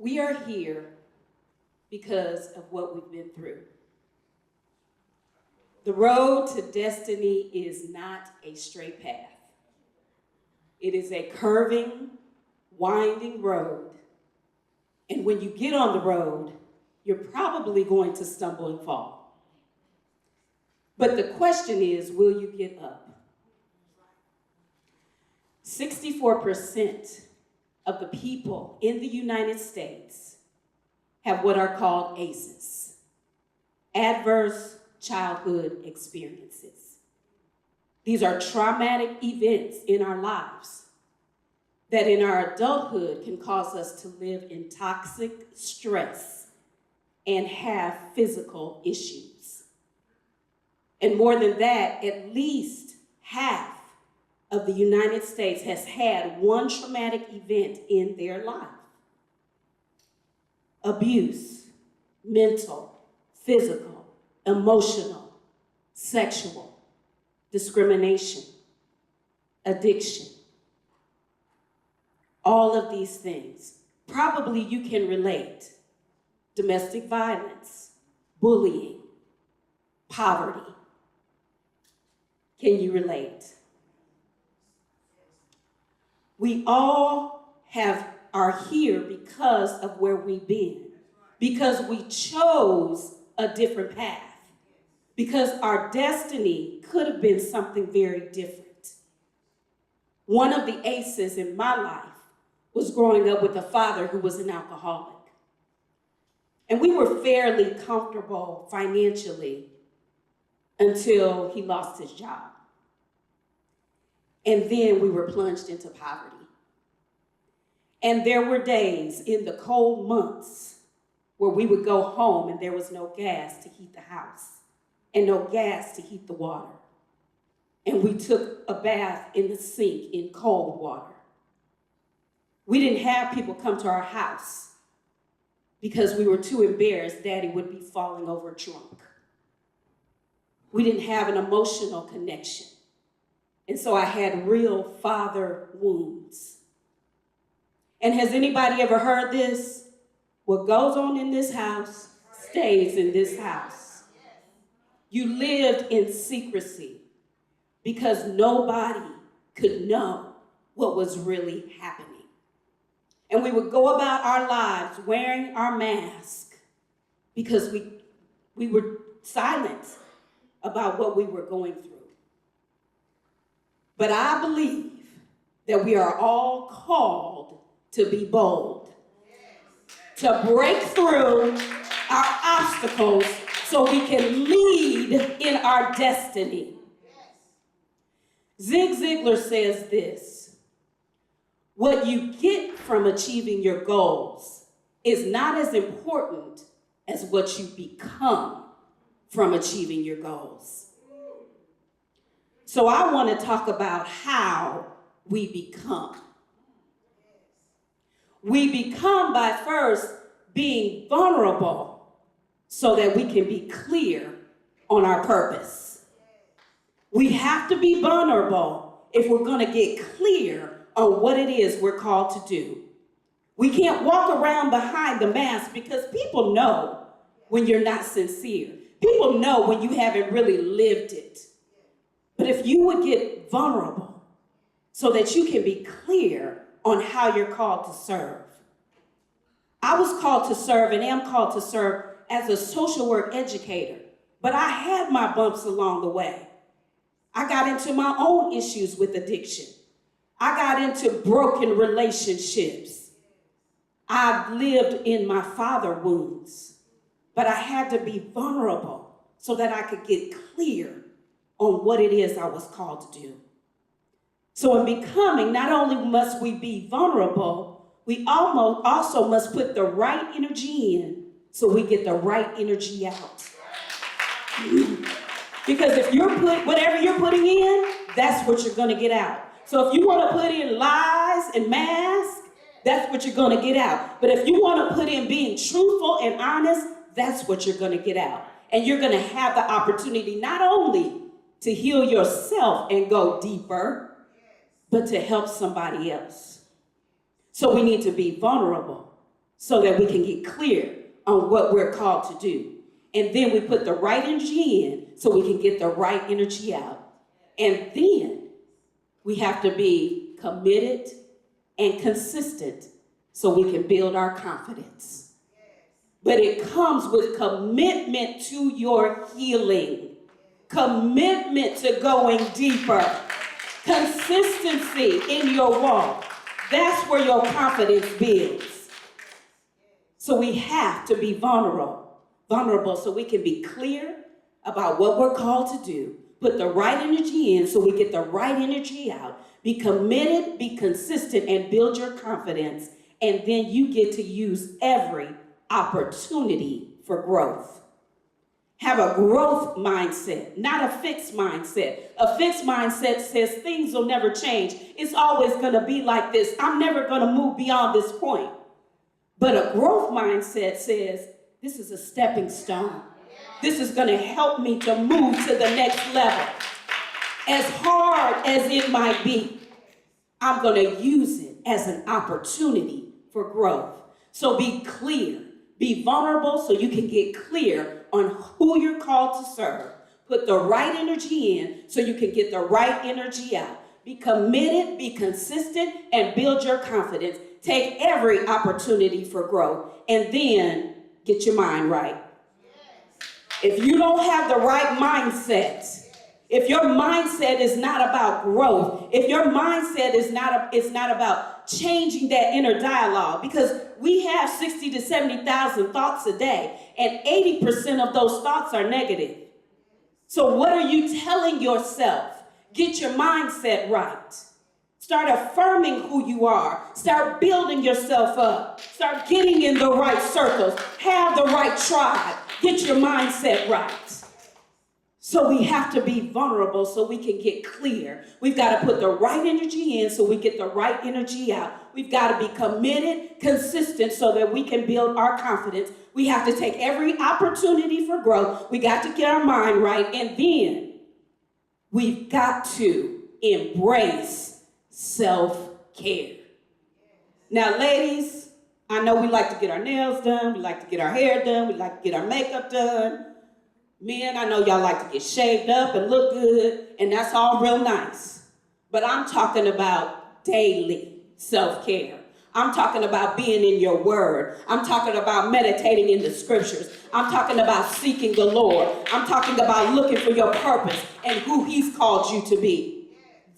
We are here because of what we've been through. The road to destiny is not a straight path. It is a curving, winding road. And when you get on the road, you're probably going to stumble and fall. But the question is, will you get up? 64% of the people in the United States have what are called ACEs, adverse childhood experiences. These are traumatic events in our lives that in our adulthood can cause us to live in toxic stress and have physical issues. And more than that, at least half of the United States has had one traumatic event in their life. Abuse, mental, physical, emotional, sexual, discrimination, addiction. All of these things, probably you can relate. Domestic violence, bullying, poverty. Can you relate? We all are here because of where we've been, because we chose a different path, because our destiny could have been something very different. One of the ACEs in my life was growing up with a father who was an alcoholic. And we were fairly comfortable financially until he lost his job. And then we were plunged into poverty. And there were days in the cold months where we would go home and there was no gas to heat the house and no gas to heat the water. And we took a bath in the sink in cold water. We didn't have people come to our house because we were too embarrassed Daddy would be falling over drunk. We didn't have an emotional connection. And so I had real father wounds. And has anybody ever heard this? What goes on in this house stays in this house. You lived in secrecy because nobody could know what was really happening. And we would go about our lives wearing our mask because we were silent about what we were going through. But I believe that we are all called to be bold, to break through our obstacles so we can lead in our destiny. Zig Ziglar says this: what you get from achieving your goals is not as important as what you become from achieving your goals. So I want to talk about how we become. We become by first being vulnerable so that we can be clear on our purpose. We have to be vulnerable if we're going to get clear on what it is we're called to do. We can't walk around behind the mask because people know when you're not sincere. People know when you haven't really lived it. But if you would get vulnerable so that you can be clear on how you're called to serve. I was called to serve and am called to serve as a social work educator, but I had my bumps along the way. I got into my own issues with addiction. I got into broken relationships. I've lived in my father wounds, but I had to be vulnerable so that I could get clear on what it is I was called to do. So in becoming, not only must we be vulnerable, we also must put the right energy in so we get the right energy out. Because if whatever you're putting in, that's what you're gonna get out. So if you wanna put in lies and masks, that's what you're gonna get out. But if you wanna put in being truthful and honest, that's what you're gonna get out. And you're gonna have the opportunity not only to heal yourself and go deeper, but to help somebody else. So we need to be vulnerable so that we can get clear on what we're called to do. And then we put the right energy in so we can get the right energy out. And then we have to be committed and consistent so we can build our confidence. But it comes with commitment to your healing, commitment to going deeper, consistency in your walk. That's where your confidence builds. So we have to be vulnerable so we can be clear about what we're called to do, put the right energy in so we get the right energy out, be committed, be consistent, and build your confidence. And then you get to use every opportunity for growth. Have a growth mindset, not a fixed mindset. A fixed mindset says things will never change. It's always going to be like this. I'm never going to move beyond this point. But a growth mindset says, this is a stepping stone. This is going to help me to move to the next level. As hard as it might be, I'm going to use it as an opportunity for growth. So be clear, be vulnerable so you can get clear on who you're called to serve. Put the right energy in so you can get the right energy out. Be committed, be consistent, and build your confidence. Take every opportunity for growth, and then get your mind right. If you don't have the right mindset, if your mindset is not about growth, if your mindset is not about changing that inner dialogue, because we have 60 to 70,000 thoughts a day, and 80% of those thoughts are negative. So what are you telling yourself? Get your mindset right. Start affirming who you are. Start building yourself up. Start getting in the right circles. Have the right tribe. Get your mindset right. So we have to be vulnerable so we can get clear. We've got to put the right energy in so we get the right energy out. We've got to be committed, consistent so that we can build our confidence. We have to take every opportunity for growth. We got to get our mind right. And then we've got to embrace self-care. Now, ladies, I know we like to get our nails done. We like to get our hair done. We like to get our makeup done. Men, I know y'all like to get shaved up and look good, and that's all real nice. But I'm talking about daily self-care. I'm talking about being in your word. I'm talking about meditating in the scriptures. I'm talking about seeking the Lord. I'm talking about looking for your purpose and who he's called you to be.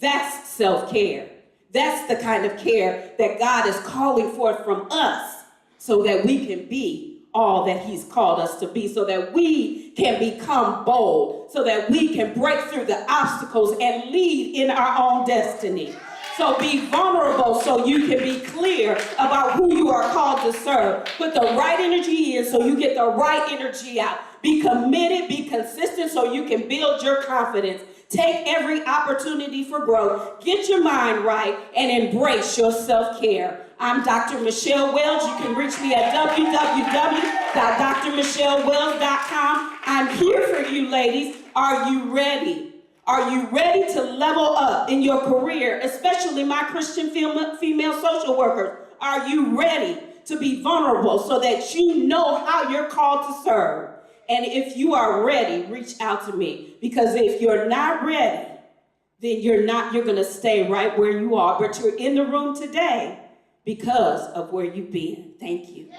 That's self-care. That's the kind of care that God is calling forth from us so that we can be all that he's called us to be, so that we can become bold, so that we can break through the obstacles and lead in our own destiny. So be vulnerable so you can be clear about who you are called to serve. Put the right energy in so you get the right energy out. Be committed, be consistent so you can build your confidence. Take every opportunity for growth. Get your mind right and embrace your self-care. I'm Dr. Michele Wells. You can reach me at www.drmichelewells.com. I'm here for you, ladies. Are you ready? Are you ready to level up in your career, especially my Christian female social workers? Are you ready to be vulnerable so that you know how you're called to serve? And if you are ready, reach out to me. Because if you're not ready, then you're going to stay right where you are. But you're in the room today because of where you've been. Thank you.